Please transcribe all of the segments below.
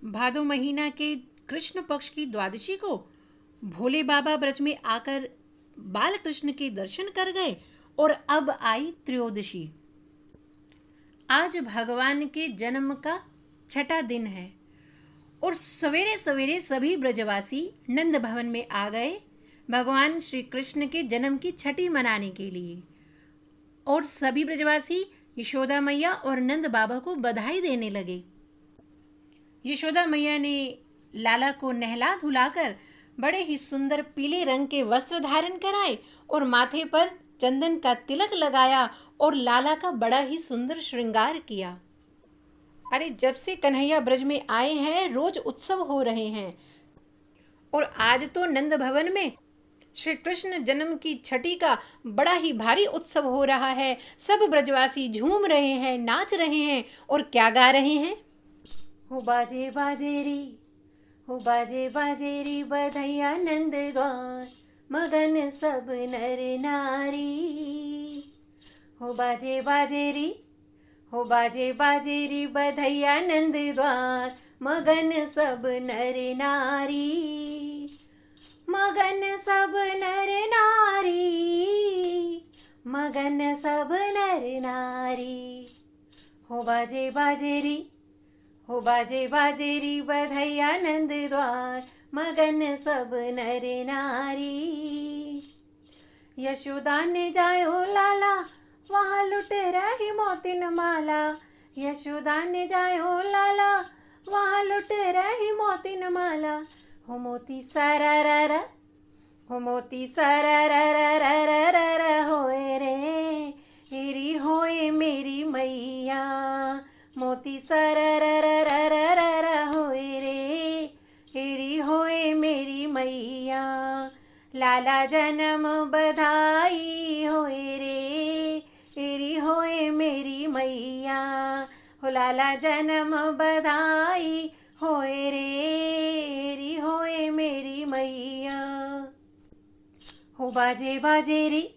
भादो महीना के कृष्ण पक्ष की द्वादशी को भोले बाबा ब्रज में आकर बाल कृष्ण के दर्शन कर गए और अब आई त्रयोदशी। आज भगवान के जन्म का छठा दिन है और सवेरे सवेरे सभी ब्रजवासी नंद भवन में आ गए भगवान श्री कृष्ण के जन्म की छठी मनाने के लिए। और सभी ब्रजवासी यशोदा मैया और नंद बाबा को बधाई देने लगे। यशोदा मैया ने लाला को नहला धुलाकर बड़े ही सुंदर पीले रंग के वस्त्र धारण कराए और माथे पर चंदन का तिलक लगाया और लाला का बड़ा ही सुंदर श्रृंगार किया। अरे जब से कन्हैया ब्रज में आए हैं रोज उत्सव हो रहे हैं और आज तो नंद भवन में श्री कृष्ण जन्म की छठी का बड़ा ही भारी उत्सव हो रहा है। सब ब्रजवासी झूम रहे हैं, नाच रहे हैं और क्या गा रहे हैं। हो बाजे बाजेरी, हो बाजे बाजेरी बधैया नंद द्वार, मगन सब नर नारी। हो बाजे बाजेरी, हो बाजे बाजेरी बधैया नंद द्वार, मगन सब नर नारी। मगन सब नर नारी, मगन सब नर नारी। हो बाजे बाजेरी, हो बाजे बाजेरी बधैया नंद द्वार, मगन सब नर नारी। यशोदा ने जायो लाला, वहाँ लुट रही मोतिन माला। यशोदा ने जायो लाला, वहाँ लुट रही मोतिन माला। हो मोती सारा, हो मोती सारा होए रे, तेरी होए मेरी मैया। मोती सारा होए रे, तेरी होए मेरी मैया। लाला जन्म बधाई होए रे, तेरी होए मेरी मैया। हो लाला जन्म बधाई होए रे, तेरी होए मेरी मैया। हो बाजे बाजेरी,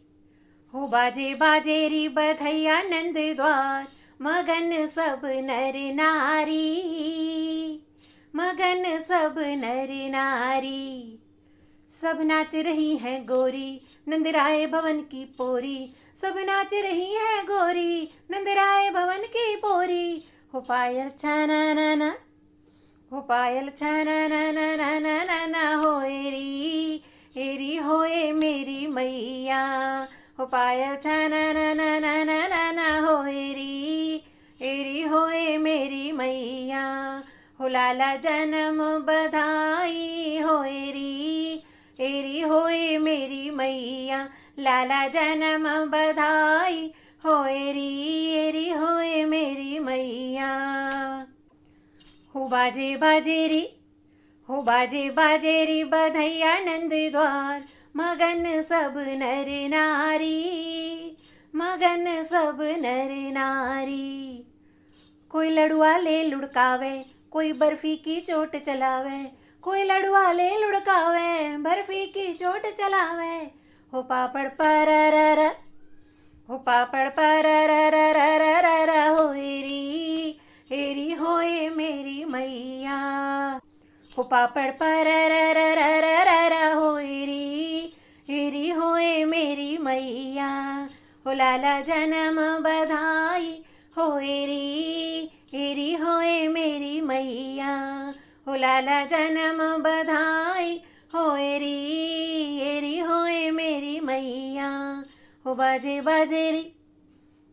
हो बाजे बाजेरी बधैया नंद द्वार, मगन सब नर नारी। मगन सब नर नारी। सब नाच रही हैं गोरी, नंदराय भवन की पोरी। सब नाच रही हैं गोरी, नंदराय भवन की पोरी। हो पायल छाना नाना, हो पायल छाना नाना नाना नाना होए री, तेरी होए मेरी मैया। हो पायल छाना नाना नाना नाना होए री, तेरी होए मेरी मैया। हो लाला जन्म बधाई होए री, तेरी होए मेरी मैया। लाला जन्म बधाई होए री, तेरी होए मेरी मैया। हो बाजे बाजेरी, हो बाजे बाजेरी बधैया नंद द्वार, मगन सब नर नारी। मगन सब नर नारी। कोई लड़ुआ ले लुढ़कावे, कोई बर्फी की चोट चलावे। कोई लड़ुआ ले लुढ़कावे, बर्फी की चोट चलावे। हो पापड़ पररर, हो पापड़ पररर होए री, तेरी होए मेरी मैया। हो पापड़ पररर होए री, तेरी होए मेरी मैया। हो लाला जन्म बधाई होए री, तेरी होए मेरी मैया। हो लाला जन्म बधाई होए री, तेरी होए मेरी मैया। हो बाजे बाजेरी,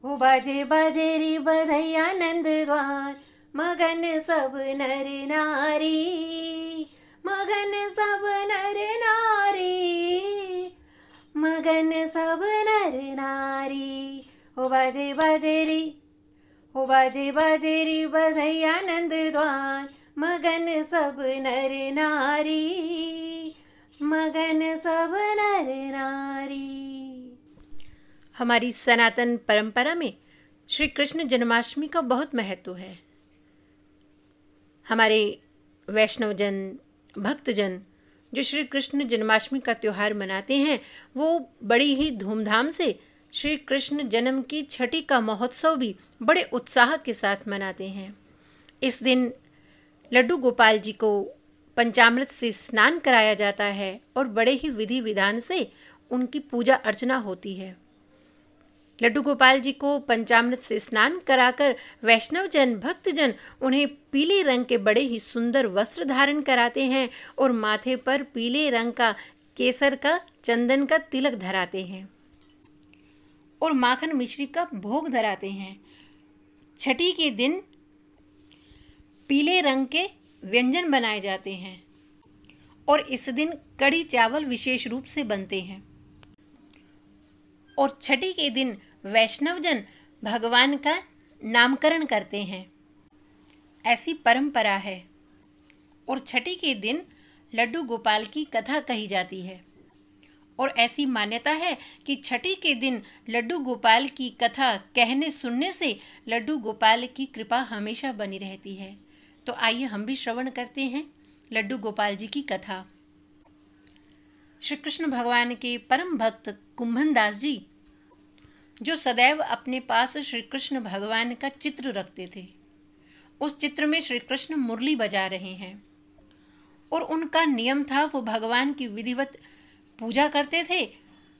हो बाजे बाजेरी बधैया नंद द्वार, मगन सब नर नारी। मगन सब नर नारी, मगन सब नर नारी। हो बाजे बाजेरी, हो बाजे बाजेरी बधैया नंद द्वार, मगन सब नर नारी। मगन सब नर नारी। हमारी सनातन परंपरा में श्री कृष्ण जन्माष्टमी का बहुत महत्व है। हमारे वैष्णवजन, भक्तजन जो श्री कृष्ण जन्माष्टमी का त्यौहार मनाते हैं वो बड़ी ही धूमधाम से श्री कृष्ण जन्म की छठी का महोत्सव भी बड़े उत्साह के साथ मनाते हैं। इस दिन लड्डू गोपाल जी को पंचामृत से स्नान कराया जाता है और बड़े ही विधि विधान से उनकी पूजा अर्चना होती है। लड्डू गोपाल जी को पंचामृत से स्नान कराकर वैष्णव जन भक्तजन उन्हें पीले रंग के बड़े ही सुंदर वस्त्र धारण कराते हैं और माथे पर पीले रंग का केसर का चंदन का तिलक धराते हैं और माखन मिश्री का भोग धराते हैं। छठी के दिन पीले रंग के व्यंजन बनाए जाते हैं और इस दिन कढ़ी चावल विशेष रूप से बनते हैं और छठी के दिन वैष्णवजन भगवान का नामकरण करते हैं, ऐसी परंपरा है। और छठी के दिन लड्डू गोपाल की कथा कही जाती है और ऐसी मान्यता है कि छठी के दिन लड्डू गोपाल की कथा कहने सुनने से लड्डू गोपाल की कृपा हमेशा बनी रहती है। तो आइए हम भी श्रवण करते हैं लड्डू गोपाल जी की कथा। श्री कृष्ण भगवान के परम भक्त कुंभन दास जी जो सदैव अपने पास श्री कृष्ण भगवान का चित्र रखते थे, उस चित्र में श्री कृष्ण मुरली बजा रहे हैं और उनका नियम था वो भगवान की विधिवत पूजा करते थे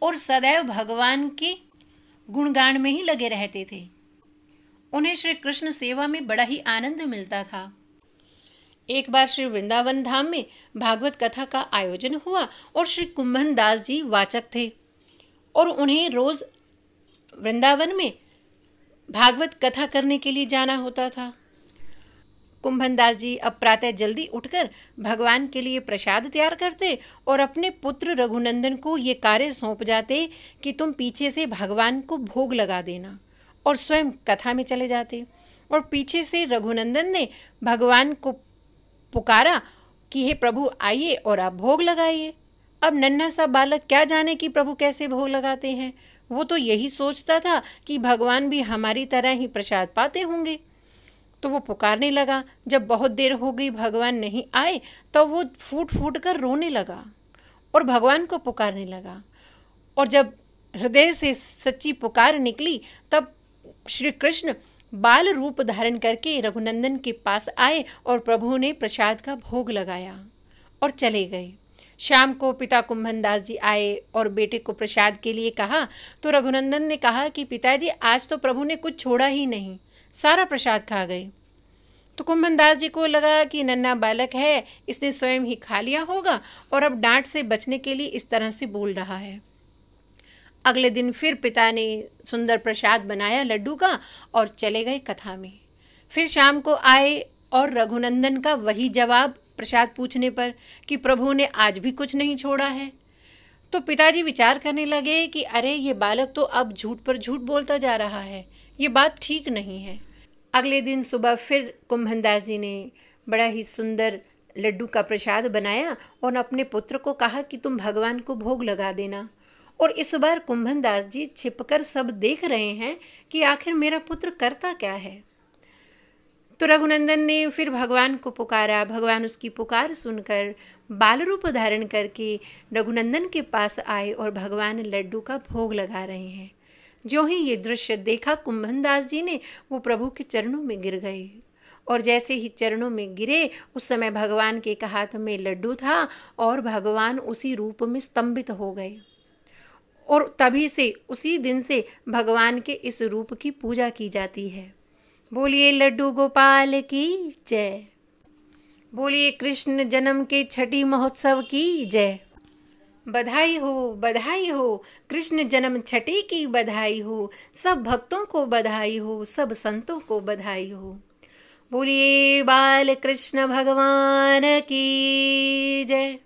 और सदैव भगवान के गुणगान में ही लगे रहते थे। उन्हें श्री कृष्ण सेवा में बड़ा ही आनंद मिलता था। एक बार श्री वृंदावन धाम में भागवत कथा का आयोजन हुआ और श्री कुंभन दास जी वाचक थे और उन्हें रोज वृंदावन में भागवत कथा करने के लिए जाना होता था। कुंभन दास जी अब प्रातः जल्दी उठकर भगवान के लिए प्रसाद तैयार करते और अपने पुत्र रघुनंदन को ये कार्य सौंप जाते कि तुम पीछे से भगवान को भोग लगा देना, और स्वयं कथा में चले जाते। और पीछे से रघुनंदन ने भगवान को पुकारा कि हे प्रभु आइए और आप भोग लगाइए। अब नन्हा सा बालक क्या जाने कि प्रभु कैसे भोग लगाते हैं, वो तो यही सोचता था कि भगवान भी हमारी तरह ही प्रसाद पाते होंगे। तो वो पुकारने लगा। जब बहुत देर हो गई भगवान नहीं आए तो वो फूट फूट कर रोने लगा और भगवान को पुकारने लगा। और जब हृदय से सच्ची पुकार निकली तब श्री कृष्ण बाल रूप धारण करके रघुनंदन के पास आए और प्रभु ने प्रसाद का भोग लगाया और चले गए। शाम को पिता कुंभन दास जी आए और बेटे को प्रसाद के लिए कहा तो रघुनंदन ने कहा कि पिताजी आज तो प्रभु ने कुछ छोड़ा ही नहीं, सारा प्रसाद खा गए। तो कुंभन दास जी को लगा कि नन्हा बालक है, इसने स्वयं ही खा लिया होगा और अब डांट से बचने के लिए इस तरह से बोल रहा है। अगले दिन फिर पिता ने सुंदर प्रसाद बनाया लड्डू का और चले गए कथा में। फिर शाम को आए और रघुनंदन का वही जवाब प्रसाद पूछने पर कि प्रभु ने आज भी कुछ नहीं छोड़ा है। तो पिताजी विचार करने लगे कि अरे ये बालक तो अब झूठ पर झूठ बोलता जा रहा है, ये बात ठीक नहीं है। अगले दिन सुबह फिर कुंभन दास जी ने बड़ा ही सुंदर लड्डू का प्रसाद बनाया और अपने पुत्र को कहा कि तुम भगवान को भोग लगा देना। और इस बार कुंभन दास जी छिपकर सब देख रहे हैं कि आखिर मेरा पुत्र करता क्या है। तो रघुनंदन ने फिर भगवान को पुकारा। भगवान उसकी पुकार सुनकर बाल रूप धारण करके रघुनंदन के पास आए और भगवान लड्डू का भोग लगा रहे हैं। जो ही ये दृश्य देखा कुंभन दास जी ने वो प्रभु के चरणों में गिर गए और जैसे ही चरणों में गिरे उस समय भगवान के हाथ में लड्डू था और भगवान उसी रूप में स्तंभित हो गए। और तभी से उसी दिन से भगवान के इस रूप की पूजा की जाती है। बोलिए लड्डू गोपाल की जय। बोलिए कृष्ण जन्म के छठी महोत्सव की जय। बधाई हो कृष्ण जन्म छठी की बधाई हो, सब भक्तों को बधाई हो, सब संतों को बधाई हो। बोलिए बाल कृष्ण भगवान की जय।